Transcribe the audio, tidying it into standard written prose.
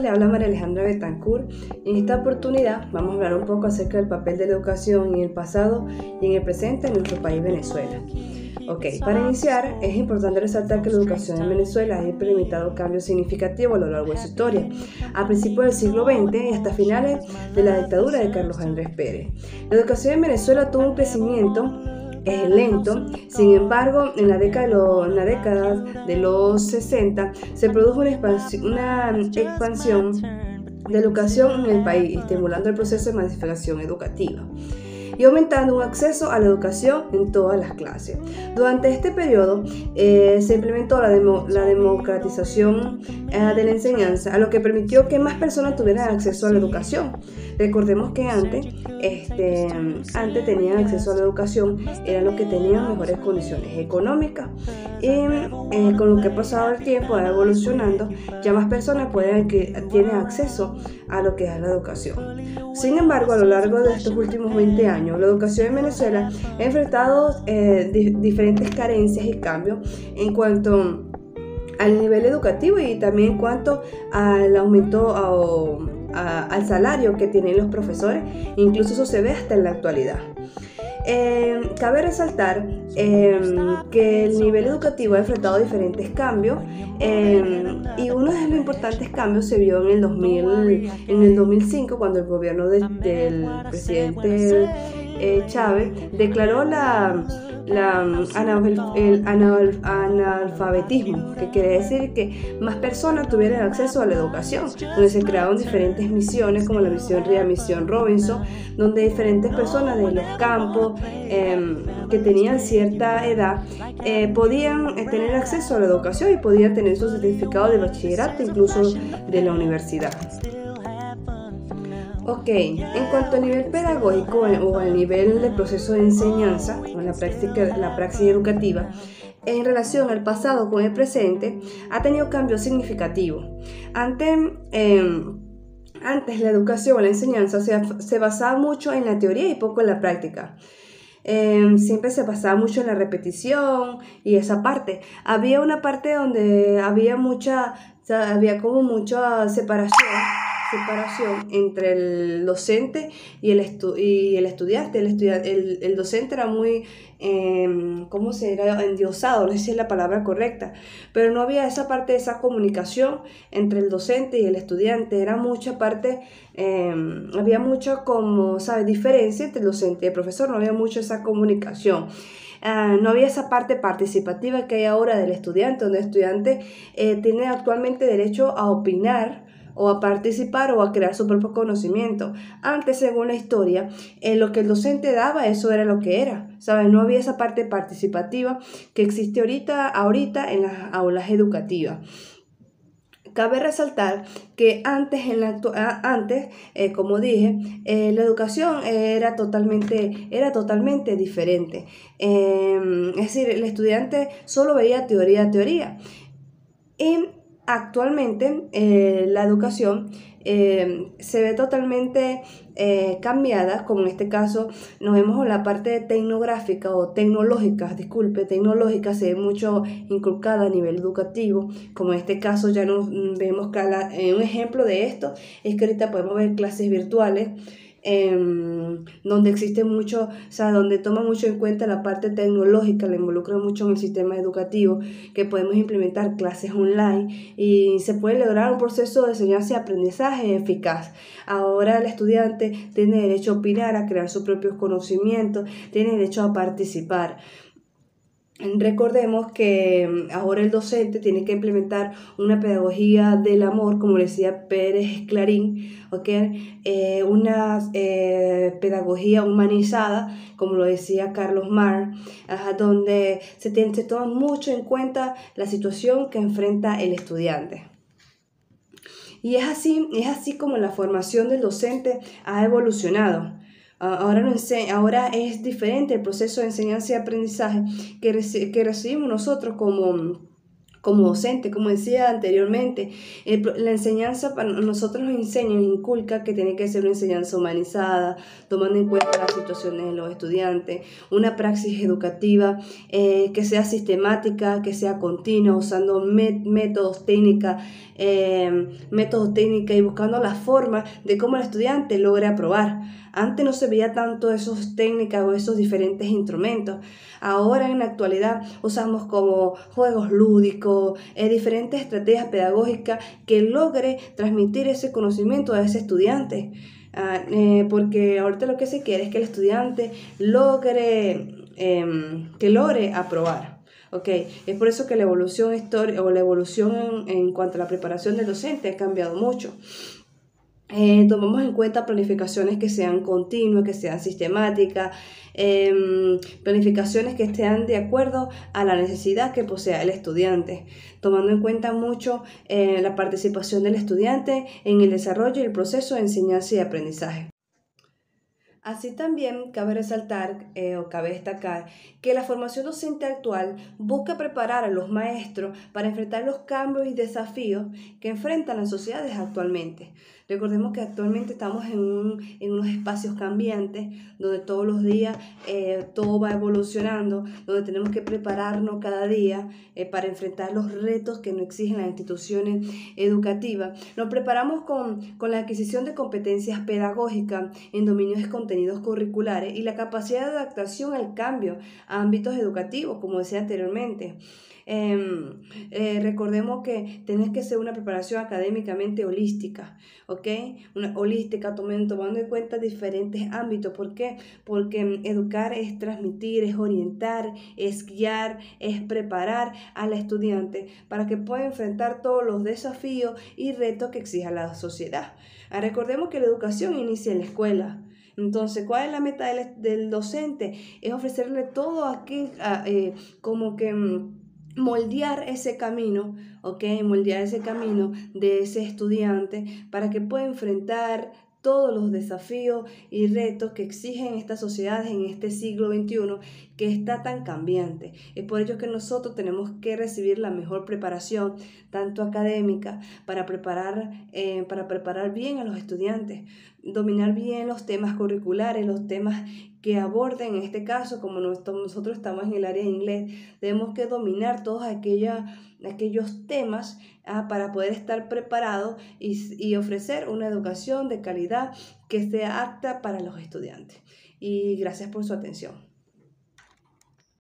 todos, le habla María Alejandra Betancourt y en esta oportunidad vamos a hablar un poco acerca del papel de la educación en el pasado y en el presente en nuestro país Venezuela. Para iniciar es importante resaltar que la educación en Venezuela ha experimentado cambios significativos a lo largo de su historia, a principios del siglo XX y hasta finales de la dictadura de Carlos Andrés Pérez. La educación en Venezuela tuvo un crecimiento lento. Sin embargo, en la década de los 60 se produjo una expansión de la educación en el país, estimulando el proceso de masificación educativa y aumentando un acceso a la educación en todas las clases. Durante este periodo se implementó la democratización de la enseñanza, a lo que permitió que más personas tuvieran acceso a la educación. Recordemos que antes tenían acceso a la educación, eran los que tenían mejores condiciones económicas, y con lo que ha pasado el tiempo, va evolucionando, ya más personas tienen acceso a lo que es la educación. Sin embargo, a lo largo de estos últimos 20 años, la educación en Venezuela ha enfrentado diferentes carencias y cambios en cuanto al nivel educativo y también en cuanto al aumento al salario que tienen los profesores. Incluso eso se ve hasta en la actualidad. Cabe resaltar que el nivel educativo ha enfrentado diferentes cambios, y uno de los importantes cambios se vio en el 2005, cuando el gobierno del presidente Chávez declaró el analfabetismo, que quiere decir que más personas tuvieran acceso a la educación, donde se crearon diferentes misiones como la misión RIA, misión Robinson, donde diferentes personas de los campos que tenían cierta edad podían tener acceso a la educación y podían tener su certificado de bachillerato, incluso de la universidad. En cuanto al nivel pedagógico o al nivel del proceso de enseñanza o la praxis educativa, en relación al pasado con el presente, ha tenido cambios significativos. Antes la educación o la enseñanza se basaba mucho en la teoría y poco en la práctica. Siempre se basaba mucho en la repetición y esa parte. Había una parte donde había como mucha separación entre el docente y el estudiante. El docente era muy, endiosado, no sé si es la palabra correcta, pero no había esa parte de esa comunicación entre el docente y el estudiante. Era mucha parte, había mucha diferencia entre el docente y el profesor, no había mucho esa comunicación. No había esa parte participativa que hay ahora del estudiante, donde el estudiante tiene actualmente derecho a opinar o a participar o a crear su propio conocimiento. Antes, según la historia, lo que el docente daba, eso era lo que era, ¿sabes? No había esa parte participativa que existe ahorita en las aulas educativas. Cabe resaltar que antes, como dije, la educación era totalmente diferente. Es decir, el estudiante solo veía teoría. Y actualmente la educación se ve totalmente cambiada, como en este caso nos vemos en la parte tecnológica, se ve mucho inculcada a nivel educativo, como en este caso ya nos vemos que un ejemplo de esto es que ahorita podemos ver clases virtuales, donde existe mucho, donde toma mucho en cuenta la parte tecnológica, la involucra mucho en el sistema educativo, que podemos implementar clases online y se puede lograr un proceso de enseñanza y aprendizaje eficaz. Ahora el estudiante tiene derecho a opinar, a crear sus propios conocimientos, tiene derecho a participar. Recordemos que ahora el docente tiene que implementar una pedagogía del amor, como decía Pérez Clarín, una pedagogía humanizada, como lo decía Carlos Marx, donde se toma mucho en cuenta la situación que enfrenta el estudiante. Y es así como la formación del docente ha evolucionado. Ahora es diferente el proceso de enseñanza y aprendizaje que recibimos nosotros como como docente, como decía anteriormente, la enseñanza para nosotros nos enseña, nos inculca que tiene que ser una enseñanza humanizada, tomando en cuenta las situaciones de los estudiantes, una praxis educativa que sea sistemática, que sea continua, usando métodos técnicas y buscando la forma de cómo el estudiante logre aprobar. Antes no se veía tanto esos técnicas o esos diferentes instrumentos. Ahora en la actualidad usamos como juegos lúdicos, diferentes estrategias pedagógicas que logre transmitir ese conocimiento a ese estudiante. Porque ahorita lo que se quiere es que el estudiante logre aprobar. Okay. Es por eso que la evolución histórica o la evolución en cuanto a la preparación del docente ha cambiado mucho. Tomamos en cuenta planificaciones que sean continuas, que sean sistemáticas, planificaciones que estén de acuerdo a la necesidad que posea el estudiante, tomando en cuenta mucho la participación del estudiante en el desarrollo y el proceso de enseñanza y aprendizaje. Así también cabe resaltar o cabe destacar que la formación docente actual busca preparar a los maestros para enfrentar los cambios y desafíos que enfrentan las sociedades actualmente. Recordemos que actualmente estamos en unos espacios cambiantes donde todos los días todo va evolucionando, donde tenemos que prepararnos cada día para enfrentar los retos que nos exigen las instituciones educativas. Nos preparamos con la adquisición de competencias pedagógicas en dominios de contenidos curriculares y la capacidad de adaptación al cambio a ámbitos educativos, como decía anteriormente. Recordemos que tiene que ser una preparación académicamente holística, ¿ok? Una holística tomando en cuenta diferentes ámbitos. ¿Por qué? Porque educar es transmitir, es orientar, es guiar, es preparar al estudiante para que pueda enfrentar todos los desafíos y retos que exija la sociedad. Recordemos que la educación inicia en la escuela. Entonces, ¿cuál es la meta del docente? Es ofrecerle todo aquí, como que moldear ese camino, ¿ok? Moldear ese camino de ese estudiante para que pueda enfrentar todos los desafíos y retos que exigen estas sociedades en este siglo XXI que está tan cambiante. Es por ello que nosotros tenemos que recibir la mejor preparación, tanto académica, para preparar bien a los estudiantes, dominar bien los temas curriculares, los temas que aborden, en este caso, como nosotros estamos en el área de inglés, tenemos que dominar todos aquellos temas para poder estar preparados y ofrecer una educación de calidad que sea apta para los estudiantes. Y gracias por su atención.